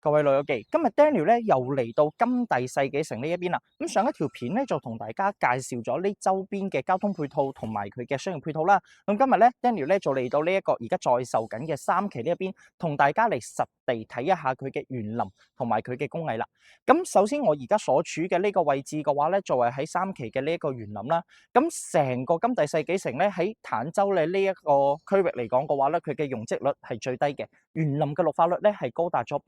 各位老友記，今日 Daniel 咧又嚟到金地世紀城呢一邊啦。咁上一條片咧就同大家介紹咗呢周邊嘅交通配套同埋佢嘅商業配套啦。咁今日咧 Daniel 咧就嚟到呢一個而家在售緊嘅三期呢一邊，同大家嚟實地睇一下佢嘅園林同埋佢嘅工藝啦。咁首先我而家所處嘅呢個位置嘅話咧，就係喺三期嘅呢一個園林啦。咁成個金地世紀城咧喺坦洲嘅呢一個區域嚟講嘅話咧，佢嘅容積率係最低嘅。園林嘅綠化率咧係高達咗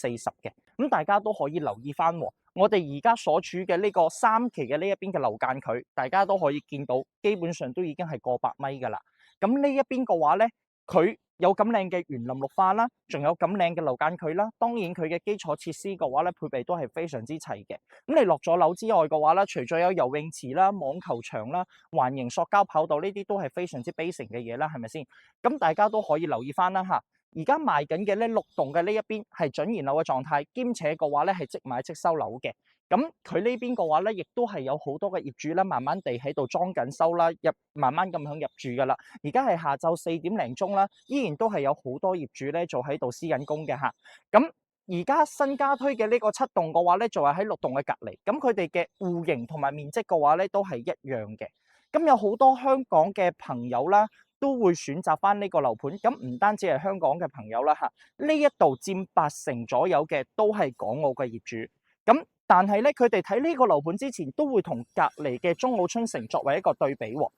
40%嘅，咁大家都可以留意翻。我哋而家所處嘅呢個三期嘅呢一邊嘅樓間距，大家都可以見到，基本上都已經係過百米噶啦。咁呢一邊嘅話咧，佢有咁靚嘅園林綠化啦，仲有咁靚嘅樓間距啦。當然佢嘅基礎設施嘅話咧，配備都係非常之齊嘅。咁你落咗樓之外嘅話咧，除咗有游泳池啦、網球場啦、環形塑膠跑道呢啲都係非常之 basic 嘅嘢啦，係咪先？咁大家都可以留意翻啦嚇。而家賣緊嘅咧，6棟嘅呢一邊係準現樓嘅狀態，兼且嘅話咧係即買即收樓嘅。咁佢呢邊嘅話咧，亦都係有好多嘅業主咧，慢慢地喺度裝緊修啦，慢慢咁響入住噶啦。而家係下晝4點零鐘啦，依然都係有好多業主咧做喺度施緊工嘅嚇。咁而家新加推嘅呢個7棟嘅話咧，就係喺6棟嘅隔離。咁佢哋嘅戶型同埋面積嘅話咧，都係一樣嘅。咁有好多香港嘅朋友啦，都會選擇翻呢個樓盤，咁唔單止係香港嘅朋友啦嚇，呢一度佔80%左右嘅都係港澳嘅業主，咁但係咧佢哋睇呢個樓盤之前都會同隔離嘅中澳春城作為一個對比喎。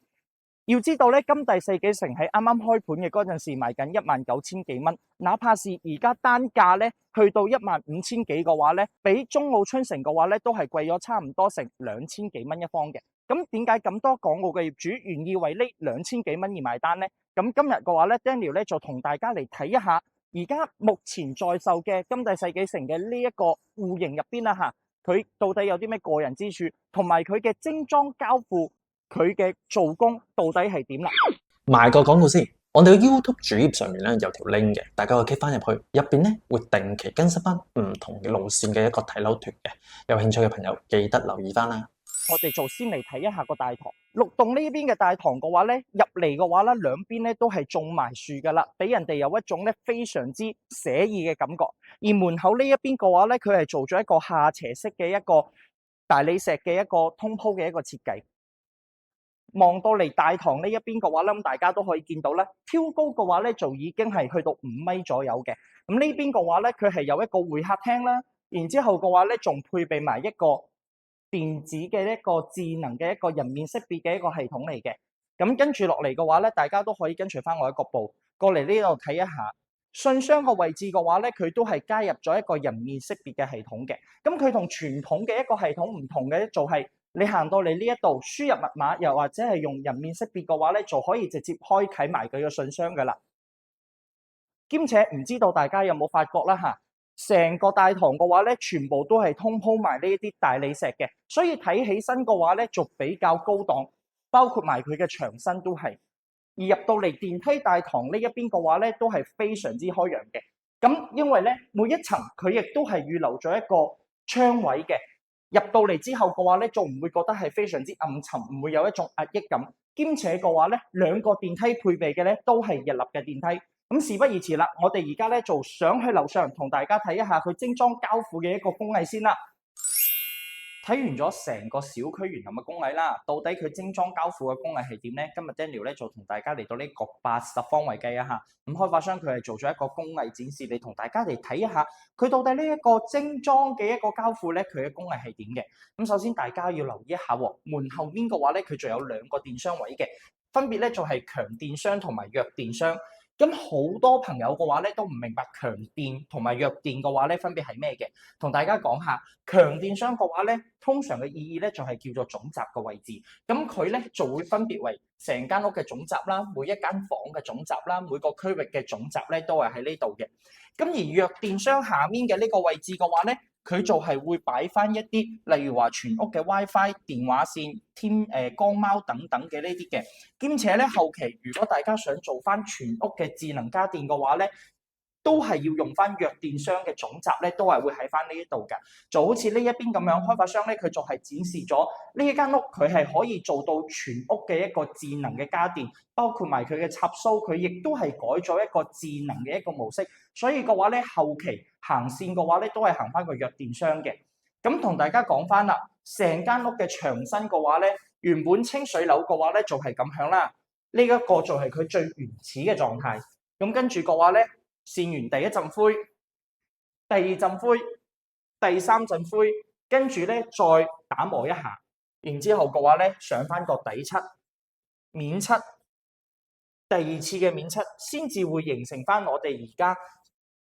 要知道咧，金地世紀城喺啱啱開盤嘅嗰陣時賣緊19000幾蚊，哪怕是而家單價咧去到15000幾嘅話咧，比中澳春城嘅話咧都係貴咗差唔多成2000幾蚊一方嘅。咁點解咁多港澳嘅業主願意為呢2000幾蚊而埋單呢？咁今日嘅話咧 ，Daniel 咧就同大家嚟睇一下，而家目前在售嘅金地世紀城嘅呢一個戶型入邊啦嚇，佢到底有啲咩過人之處，同埋佢嘅精裝交付，佢嘅做工到底係點啦？賣個廣告先，我哋嘅 YouTube 主頁上面咧有條 link 嘅，大家可以 click 翻入去，入邊咧會定期更新翻唔同嘅路線嘅一個睇樓團嘅，有興趣嘅朋友記得留意翻啦。我哋先嚟睇一下個大堂，6棟呢邊嘅大堂嘅話咧，入嚟嘅話咧，兩邊咧都係種埋樹噶啦，俾人哋有一種咧非常之寫意嘅感覺。而門口呢一邊嘅話咧，佢係做咗一個下斜式嘅一個大理石嘅一個通鋪嘅一個設計。望到嚟大堂呢一邊嘅話咧，咁大家都可以見到咧，挑高嘅話咧就已經係去到5米左右嘅。咁呢邊嘅話咧，佢係有一個會客廳啦，然之後嘅話咧，仲配備埋一個電子嘅一個智能嘅一個人面識別嘅一個系統嚟嘅。咁跟住落嚟嘅話咧，大家都可以跟隨翻我一個步過嚟呢度睇一下信箱個位置嘅話咧，佢都係加入咗一個人面識別嘅系統嘅。咁佢同傳統嘅一個系統唔同嘅就係你行到嚟呢一度輸入密碼，又或者係用人面識別嘅話咧，就可以直接開啟埋佢嘅信箱噶啦。兼且唔知道大家有冇發覺啦嚇？成個大堂嘅話咧，全部都係通鋪埋呢一啲大理石嘅，所以睇起身嘅話咧，就比較高檔，包括埋佢嘅牆身都係。而入到嚟電梯大堂呢一邊嘅話咧，都係非常之開揚嘅。咁因為咧，每一層佢亦都係預留咗一個窗位嘅，入到嚟之後嘅話咧，就唔會覺得係非常之暗沉，唔會有一種壓抑感。兼且嘅話咧，兩個電梯配備嘅咧都係日立嘅電梯。咁事不宜遲啦，我哋而家咧就上去樓上同大家睇一下佢精裝交付嘅一個工藝先啦。睇完咗成個小區園林嘅工藝啦，到底佢精裝交付嘅工藝係點呢？今日 Daniel 咧就同大家嚟到呢個80方位計啊嚇，咁開發商佢係做咗一個工藝展示，嚟同大家嚟睇一下佢到底呢一個精裝嘅一個交付咧，佢嘅工藝係點嘅。咁首先大家要留意一下喎，門後面嘅話咧，佢仲有2個電箱位嘅，分別咧就係強電箱同埋弱電箱。咁好多朋友嘅話咧都唔明白強電同埋弱電嘅話咧分別係咩嘅，同大家講下。強電箱嘅話咧，通常嘅意義咧就係叫做總閘嘅位置，咁佢咧就會分別為成間屋嘅總閘啦，每一間房嘅總閘啦，每個區域嘅總閘咧都係喺呢度嘅。咁而弱電箱下面嘅呢個位置嘅話咧，佢就係會擺翻一啲，例如話全屋嘅 WiFi、電話線、光貓等等嘅呢啲嘅。兼且咧後期如果大家想做翻全屋嘅智能家電嘅話咧，都係要用翻弱電箱嘅總閘咧，都係會喺翻呢一度嘅。就好似呢一邊咁樣，開發商咧佢就係展示咗呢一間屋，佢係可以做到全屋嘅一個智能嘅家電，包括埋佢嘅插蘇，佢亦都係改咗一個智能嘅一個模式，所以嘅話咧後期行線嘅話咧都係行翻個弱電箱嘅。咁同大家講翻啦，成間屋嘅牆身嘅話咧，原本清水樓嘅話咧就係咁樣啦。呢一個就係佢最原始嘅狀態。咁跟住嘅話咧，線完第一陣灰，第二陣灰，第三陣灰，跟住咧再打磨一下，然之後嘅話咧上翻個底漆、面漆，第二次嘅面漆先至會形成翻我哋而家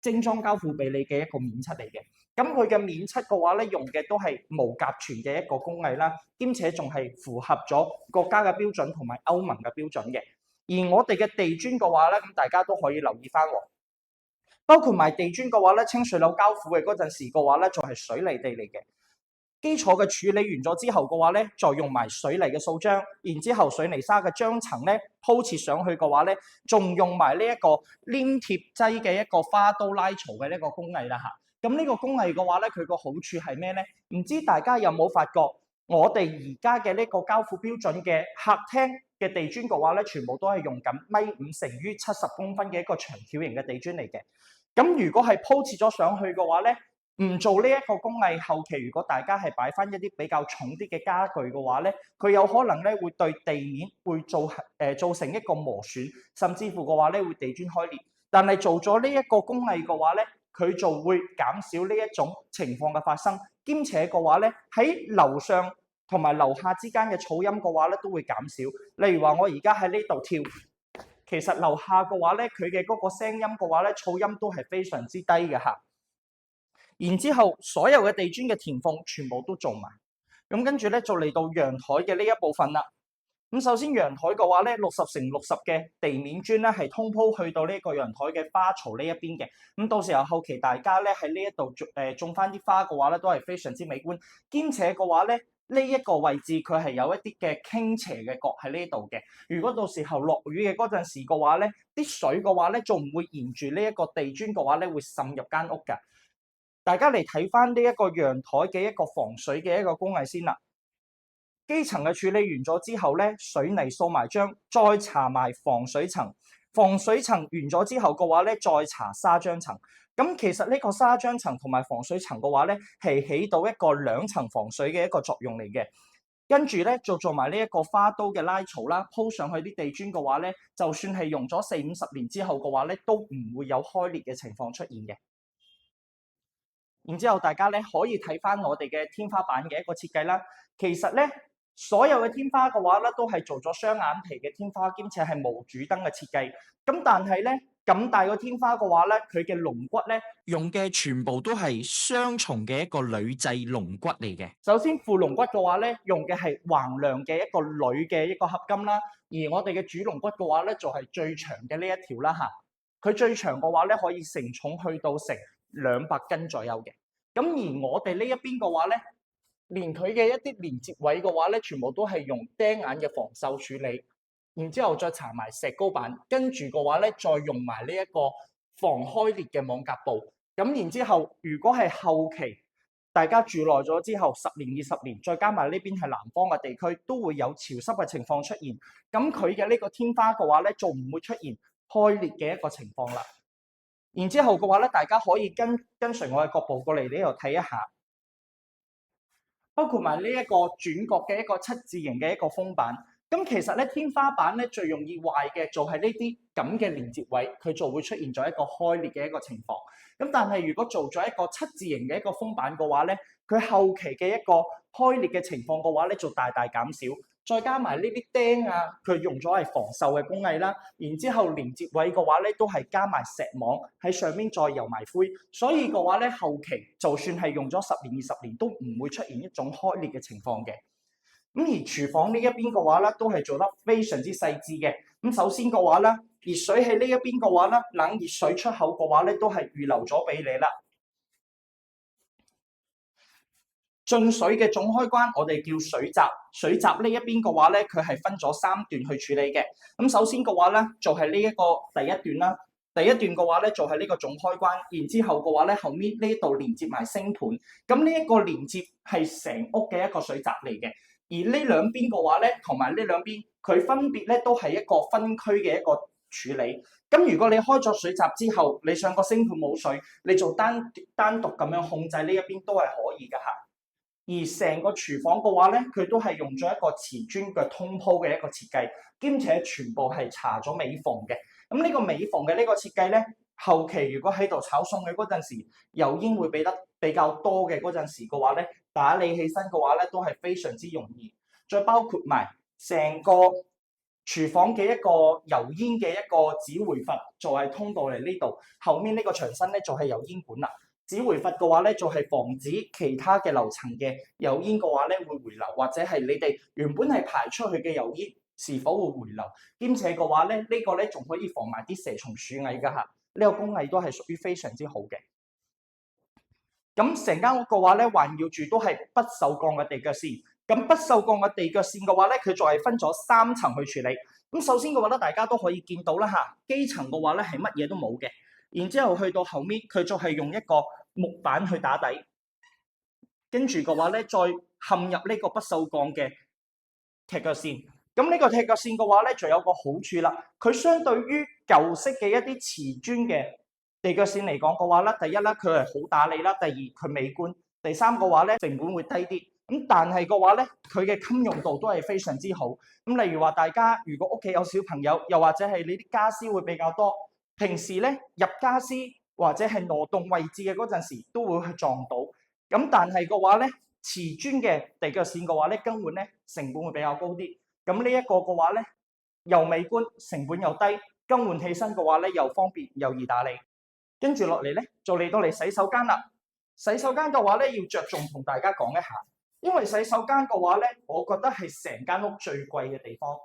精裝交付俾你嘅一個面漆嚟嘅。咁佢嘅面漆嘅話咧，用嘅都係無甲醛嘅一個工藝啦，兼且仲係符合咗國家嘅標準同埋歐盟嘅標準嘅。而我哋嘅地磚嘅話咧，咁大家都可以留意翻喎，包括埋地磚嘅話咧，清水樓交付嘅嗰陣時嘅話咧，就係水泥地嚟嘅。基礎嘅處理完咗之後嘅話咧，再用埋水泥嘅掃漿，然之後水泥沙嘅漿層咧鋪設上去嘅話咧，仲用埋呢一個黏貼劑嘅一個花刀拉槽嘅呢個工藝啦嚇。咁呢個工藝嘅話咧，佢個好處係咩咧？唔知大家有冇發覺，我哋而家嘅呢個交付標準嘅客廳嘅地磚嘅話咧，全部都係用緊1.5米乘於70公分嘅一個長條形嘅地磚嚟嘅。咁如果係鋪設咗上去嘅話咧，唔做呢一個工藝，後期如果大家係擺翻一啲比較重啲嘅家具嘅話咧，佢有可能咧會對地面會造成一個磨損，甚至乎嘅話咧會地磚開裂。但係做咗呢一個工藝嘅話咧，佢就會減少呢一種情況嘅發生，兼且嘅話咧喺樓上同埋樓下之間嘅噪音嘅話咧都會減少。例如話我而家喺呢度跳，其實樓下嘅話咧佢嘅嗰個聲音嘅話咧噪音都係非常之低嘅嚇。然之後所有嘅地磚嘅填縫全部都做埋，咁跟住咧就嚟到陽台嘅呢一部分啦。咁首先陽台嘅話咧，60乘60嘅地面磚咧係通鋪去到呢個陽台嘅花槽呢一邊嘅。咁到時候後期大家咧喺呢一度種翻啲花嘅話咧，都係非常之美觀。兼且嘅話咧，呢一個位置佢係有一啲嘅傾斜嘅角喺呢度嘅。如果到時候落雨嘅嗰陣時嘅話咧，啲水嘅話咧仲唔會沿住呢一個地磚嘅話咧會滲入間屋㗎。大家嚟睇翻呢一個陽台嘅一個防水嘅一個工藝先啦。基層嘅處理完咗之後咧，水泥掃埋漿，再搽埋防水層。防水層完咗之後嘅話咧，再搽砂漿層。咁其實呢個砂漿層同埋防水層嘅話咧，係起到一個2層防水嘅一個作用嚟嘅。跟住咧，就做埋呢一個花刀嘅拉槽啦，鋪上去啲地磚嘅話咧，就算係用咗40-50年之後嘅話咧，都唔會有開裂嘅情況出現嘅。然之後大家咧可以睇翻我哋嘅天花板嘅一個設計啦。其實咧，所有嘅天花嘅話咧，都係做咗雙眼皮嘅天花，兼且係無主燈嘅設計。咁但係咧，咁大個天花嘅話咧，佢嘅龍骨咧用嘅全部都係雙重嘅一個鋁製龍骨嚟嘅。首先副龍骨嘅話咧，用嘅係橫梁嘅一個鋁嘅一個合金啦。而我哋嘅主龍骨嘅話咧，就係最長嘅呢一條啦嚇。佢最長嘅話咧，可以承重去到成200斤左右嘅。咁而我哋呢一邊嘅話咧，連佢嘅一啲連接位嘅話咧，全部都係用釘眼嘅防鏽處理，然之後再搽埋石膏板，跟住嘅話咧，再用埋呢一個防開裂嘅網格布。咁然之後，如果係後期大家住耐咗之後，10年20年，再加埋呢邊係南方嘅地區，都會有潮濕嘅情況出現。咁佢嘅呢個天花嘅話咧，就唔會出現開裂嘅一個情況啦。然之後嘅話咧，大家可以跟隨我嘅腳步過嚟呢度睇一下，包括埋呢一個轉角嘅一個7字形嘅一個封板。咁其實咧，天花板咧最容易壞嘅就係呢啲咁嘅連接位，佢就會出現咗一個開裂嘅一個情況。咁但係如果做咗一個7字形嘅一個封板嘅話咧，佢後期嘅一個開裂嘅情況嘅話咧，就大大減少。再加埋呢啲釘啊，佢用咗係防鏽嘅工藝啦。然之後連接位嘅話咧，都係加埋石網喺上面再油埋灰，所以嘅話咧，後期就算係用咗10年20年，都唔會出現一種開裂嘅情況嘅。咁而廚房呢一邊嘅話咧，都係做得非常之細緻嘅。咁首先嘅話咧，熱水喺呢一邊嘅話咧，冷熱水出口嘅話咧，都係預留咗俾你啦。進水嘅總開關，我哋叫水閘。水閘呢一邊嘅話咧，佢係分咗3段去處理嘅。咁首先嘅話咧，就係呢一個第一段啦。第一段嘅話咧，就係呢個總開關。然之後嘅話咧，後面呢度連接埋星盤。咁呢一個連接係成屋嘅一個水閘嚟嘅。而呢兩邊嘅話咧，同埋呢兩邊，佢分別咧都係一個分區嘅一個處理。咁如果你開咗水閘之後，你上個星盆冇水，你做單獨咁樣控制呢一邊都係可以㗎嚇。而成個廚房嘅話咧，佢都係用咗一個瓷磚嘅通鋪嘅一個設計，兼且全部係搽咗美縫嘅。咁呢個美縫嘅呢個設計咧，後期如果喺度炒餸嘅嗰陣時，油煙會俾得比較多嘅嗰陣時嘅話咧，打理起身嘅話咧，都係非常之容易。再包括埋成個廚房嘅一個油煙嘅一個指回閥，就係通到嚟呢度，後面呢個牆身咧就係油煙管啦。指回閥嘅話咧，就係防止其他嘅樓層嘅油煙嘅話咧會回流，或者係你哋原本係排出去嘅油煙是否會回流。兼且嘅話咧，呢個咧仲可以防埋啲蛇蟲鼠蟻㗎嚇。呢個工藝都係屬於非常之好嘅。咁成間屋嘅話咧，環繞住都係不鏽鋼嘅地腳線。咁不鏽鋼嘅地腳線嘅話咧，佢就係分咗3層去處理。咁首先嘅話咧，大家都可以見到啦嚇，基層嘅話咧係乜嘢都冇嘅。然之後去到後面，佢就係用一個木板去打底，跟住嘅話咧，再嵌入呢個不鏽鋼嘅踢腳線。咁呢個踢腳線嘅話咧，就有個好處啦。佢相對於舊式嘅一啲瓷磚嘅地腳線嚟講嘅話咧，第一咧佢係好打理啦，第二佢美觀，第三個話咧成本會低啲。咁但係嘅話咧，佢嘅襟用度都係非常之好。咁例如話，大家如果屋企有小朋友，又或者係你啲家私會比較多。平時咧入家私或者係挪動位置嘅嗰陣時都會去撞到，咁但係嘅話咧，瓷磚嘅地腳線嘅話咧，更換咧成本會比較高啲。咁呢一個嘅話咧，又美觀，成本又低，更換起身嘅話咧又方便又易打理。跟住落嚟咧，就嚟到嚟洗手間啦。洗手間嘅話咧，要着重同大家講一下，因為洗手間嘅話咧，我覺得係成間屋最貴嘅地方。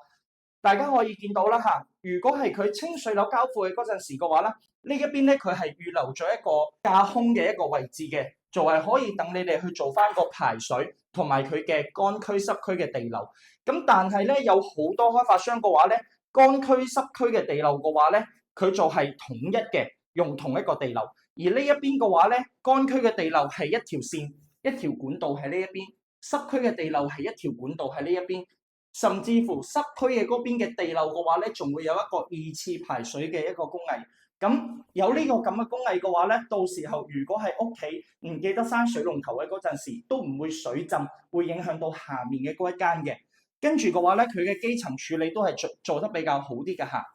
大家可以見到啦嚇，如果係佢清水樓交付嘅嗰陣時嘅話咧，呢一邊咧佢係預留咗一個架空嘅一個位置嘅，就係可以等你哋去做翻個排水同埋佢嘅乾區濕區嘅地流。咁但係咧有好多開發商嘅話咧，乾區濕區嘅地流嘅話咧，佢就係統一嘅，用同一個地流。而呢一邊嘅話咧，乾區嘅地流係一條線一條管道喺呢一邊，濕區嘅地流係一條管道喺呢一邊。甚至乎濕區嘅嗰邊嘅地漏嘅話咧，仲會有一個2次排水嘅一個工藝。咁有呢個咁嘅工藝嘅話咧，到時候如果係屋企唔記得閂水龍頭嘅嗰陣時，都唔會水浸，會影響到下面嘅嗰一間嘅。跟住嘅話咧，佢嘅基層處理都係做得比較好啲嘅嚇。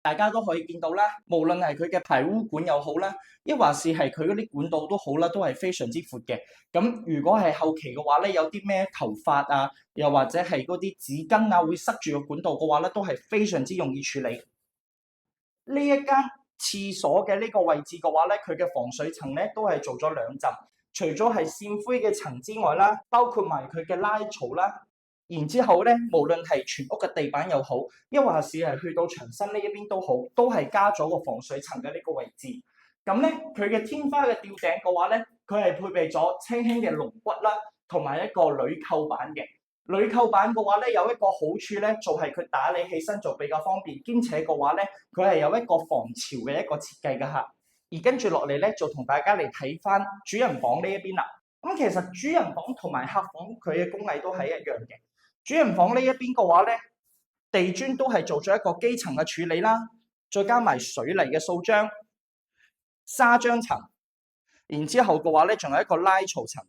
大家都可以見到啦，無論係佢嘅排污管又好啦，抑或是係佢嗰啲管道都好啦，都係非常之闊嘅。咁如果係後期嘅話咧，有啲咩頭髮啊，又或者係嗰啲紙巾啊，會塞住個管道嘅話咧，都係非常之容易處理。呢一間廁所嘅呢個位置嘅話咧，佢嘅防水層咧都係做咗2浸，除咗係線灰嘅層之外啦，包括埋佢嘅拉槽啦。然之後咧，無論係全屋嘅地板又好，抑或是係去到牆身呢一邊都好，都係加咗個防水層嘅呢個位置。咁咧，佢嘅天花嘅吊頂嘅話咧，佢係配備咗輕輕嘅龍骨啦，同埋一個鋁扣板嘅。鋁扣板嘅話咧，有一個好處咧，就係佢打理起身就比較方便，兼且嘅話咧，佢係有一個防潮嘅一個設計嘅嚇。而跟住落嚟咧，就同大家嚟睇翻主人房呢一邊啦。咁其實主人房同埋客房佢嘅工藝都係一樣嘅。主人房呢一邊嘅話咧，地磚都係做咗一個基層嘅處理啦，再加埋水泥嘅掃漿、砂漿層，然之後嘅話咧，仲有一個拉槽層，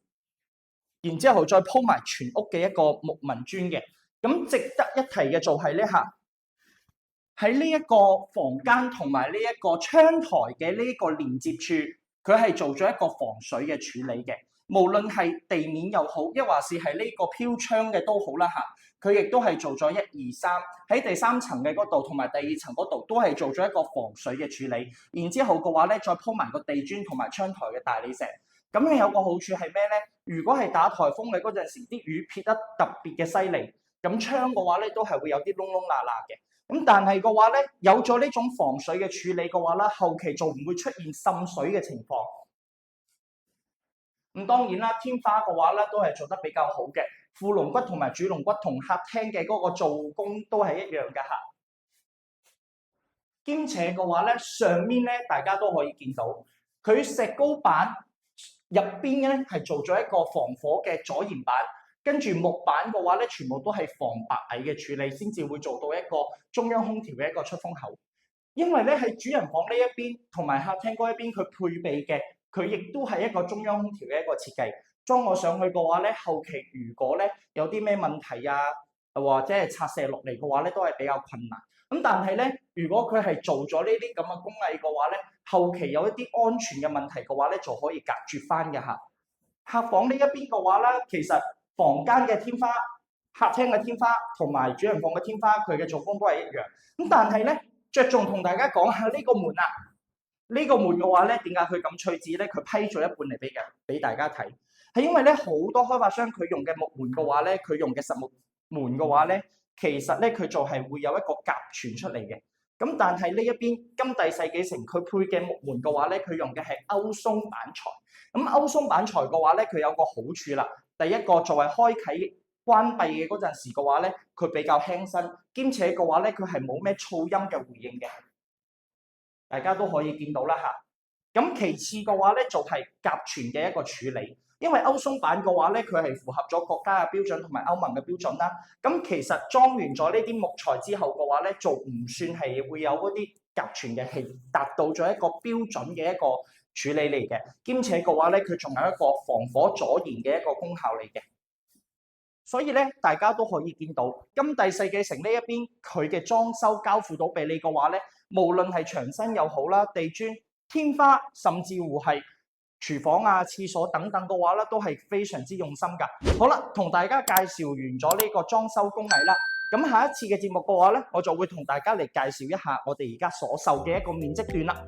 然之後再鋪埋全屋嘅一個木紋磚嘅。咁值得一提嘅就係咧嚇，喺呢一個房間同埋呢一個窗台嘅呢一個連接處，佢係做咗一個防水嘅處理嘅。無論係地面又好，抑或是係呢個飄窗嘅都好啦嚇，佢亦都係做咗1、2、3喺第3層嘅嗰度，同埋第2層嗰度都係做咗一個防水嘅處理。然之後嘅話咧，再鋪埋個地磚同埋窗台嘅大理石。咁樣有個好處係咩咧？如果係打颱風嘅嗰陣時，啲雨撇得特別嘅犀利，咁窗嘅話咧都係會有啲窿窿罅罅嘅。咁但係嘅話咧，有咗呢種防水嘅處理嘅話咧，後期就唔會出現滲水嘅情況。咁當然啦，天花嘅話咧都係做得比較好嘅，副龍骨同埋主龍骨同客廳嘅嗰個做工都係一樣嘅嚇。兼且嘅話咧，上面咧大家都可以見到，佢石膏板入邊咧係做咗一個防火嘅阻燃板，跟住木板嘅話咧，全部都係防白蟻嘅處理，先至會做到一個中央空調嘅一個出風口。因為咧喺主人房呢一邊同埋客廳嗰一邊，佢配備嘅佢亦都係一個中央空調嘅一個設計。裝我上去嘅話咧，後期如果咧有啲咩問題啊，或者係拆卸落嚟嘅話咧，都係比較困難。咁但係咧，如果佢係做咗呢啲咁嘅工藝嘅話咧，後期有一啲安全嘅問題嘅話咧，就可以隔絕翻嘅嚇。客房呢一邊嘅話咧，其實房間嘅天花、客廳嘅天花同埋主人房嘅天花，佢嘅做工都係一樣。咁但係咧，着重同大家講下呢個門啊，呢個門嘅話咧，點解佢咁趣致咧？佢批咗一半嚟俾大家睇，係因為咧好多開發商佢用嘅木門嘅話咧，佢用嘅實木門嘅話咧，其實咧佢就係會有一個夾傳出嚟嘅。咁但係呢一邊金帝世紀城佢配嘅木門嘅話咧，佢用嘅係歐松板材。咁歐松板材嘅話咧，佢有個好處啦。第一個作為開啓關閉嘅嗰陣時嘅話咧，佢比較輕身，兼且嘅話咧，佢係冇咩噪音嘅回應嘅。大家都可以見到啦嚇。咁其次嘅話咧，就係夾傳嘅一個處理。因為歐松板嘅話咧，佢係符合咗國家嘅標準同埋歐盟嘅標準啦。咁其實裝完咗呢啲木材之後嘅話咧，就唔算係會有嗰啲夾傳嘅，係達到咗一個標準嘅一個處理嚟嘅。兼且嘅話咧，佢仲有一個防火阻燃嘅一個功效嚟嘅。所以咧，大家都可以見到金帝世紀城呢一邊佢嘅裝修交付到俾你嘅話咧，無論係牆身又好啦、地磚、天花，甚至乎係廚房啊、廁所等等嘅話咧，都係非常之用心㗎。好啦，同大家介紹完咗呢個裝修工藝啦，咁下一次嘅節目嘅話咧，我就會同大家嚟介紹一下我哋而家所售嘅一個面積段啦。